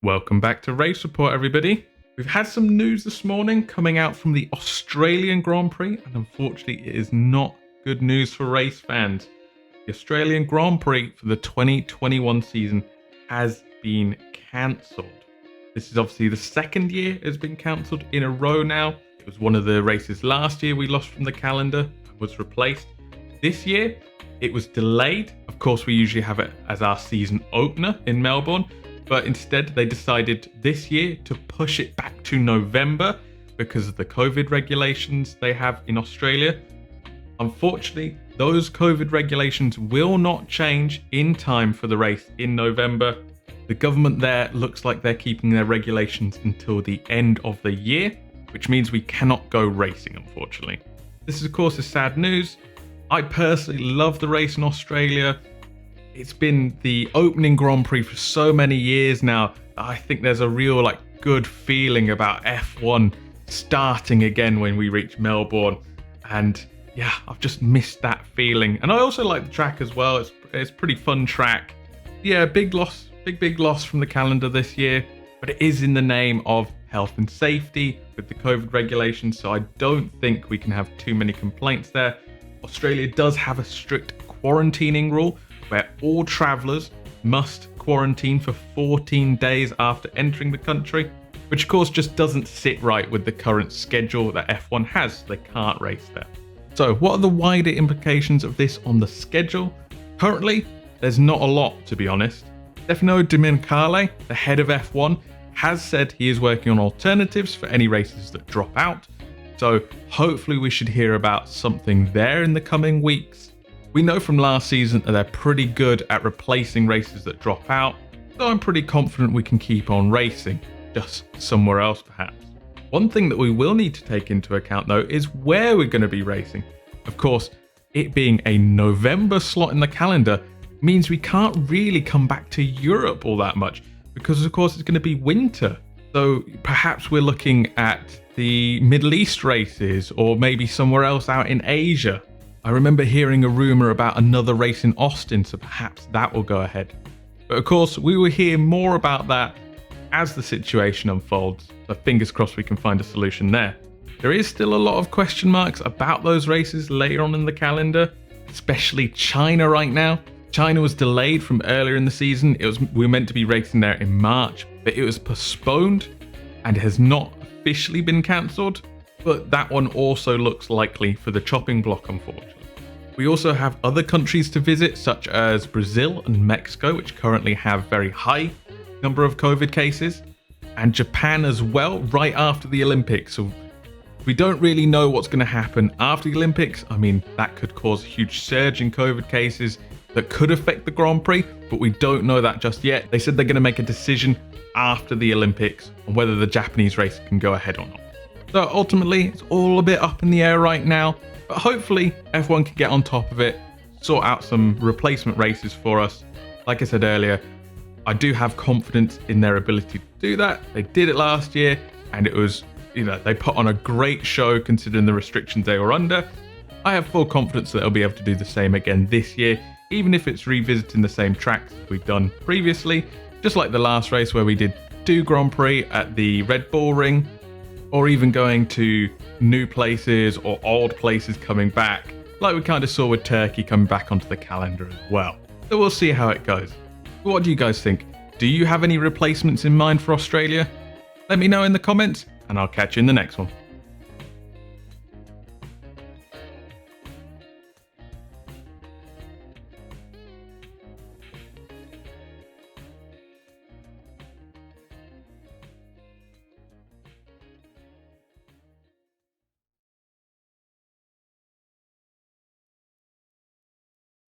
Welcome back to Race Report, everybody. We've had some news this morning coming out from the Australian Grand Prix, and unfortunately it is not good news for race fans. The Australian Grand Prix for the 2021 season has been cancelled. This is obviously the second year it's been cancelled in a row now. It was one of the races last year we lost from the calendar and was replaced. This year it was delayed. Of course, we usually have it as our season opener in Melbourne, but instead they decided this year to push it back to November because of the COVID regulations they have in Australia. Unfortunately, those COVID regulations will not change in time for the race in November. The government there looks like they're keeping their regulations until the end of the year, which means we cannot go racing, unfortunately. This is, of course, is sad news. I personally love the race in Australia. It's been the opening Grand Prix for so many years now. I think there's a real good feeling about F1 starting again when we reach Melbourne. And yeah, I've just missed that feeling. And I also like the track as well. It's a pretty fun track. Yeah, big loss from the calendar this year, but it is in the name of health and safety with the COVID regulations, so I don't think we can have too many complaints there. Australia does have a strict quarantining rule where all travellers must quarantine for 14 days after entering the country, which of course just doesn't sit right with the current schedule that F1 has, so they can't race there. So what are the wider implications of this on the schedule? Currently, there's not a lot, to be honest. Stefano Domenicali, the head of F1, has said he is working on alternatives for any races that drop out. So hopefully we should hear about something there in the coming weeks. We know from last season that they're pretty good at replacing races that drop out, so I'm pretty confident we can keep on racing, just somewhere else perhaps. One thing that we will need to take into account though is where we're going to be racing. Of course, it being a November slot in the calendar means we can't really come back to Europe all that much because of course it's going to be winter. So perhaps we're looking at the Middle East races or maybe somewhere else out in Asia. I remember hearing a rumor about another race in Austin, so perhaps that will go ahead. But of course, we will hear more about that as the situation unfolds, so fingers crossed we can find a solution there. There is still a lot of question marks about those races later on in the calendar, especially China right now. China was delayed from earlier in the season. We were meant to be racing there in March, but it was postponed and has not officially been cancelled. But that one also looks likely for the chopping block, unfortunately. We also have other countries to visit, such as Brazil and Mexico, which currently have very high number of COVID cases, and Japan as well, right after the Olympics. So we don't really know what's going to happen after the Olympics. I mean, that could cause a huge surge in COVID cases that could affect the Grand Prix, but we don't know that just yet. They said they're going to make a decision after the Olympics on whether the Japanese race can go ahead or not. So ultimately, it's all a bit up in the air right now, but hopefully F1 can get on top of it, sort out some replacement races for us. Like I said earlier, I do have confidence in their ability to do that. They did it last year, and it was, they put on a great show considering the restrictions they were under. I have full confidence that they'll be able to do the same again this year, even if it's revisiting the same tracks we've done previously, just like the last race where we did 2 Grand Prix at the Red Bull Ring, or even going to new places or old places coming back, like we kind of saw with Turkey coming back onto the calendar as well. So we'll see how it goes. What do you guys think? Do you have any replacements in mind for Australia? Let me know in the comments, and I'll catch you in the next one.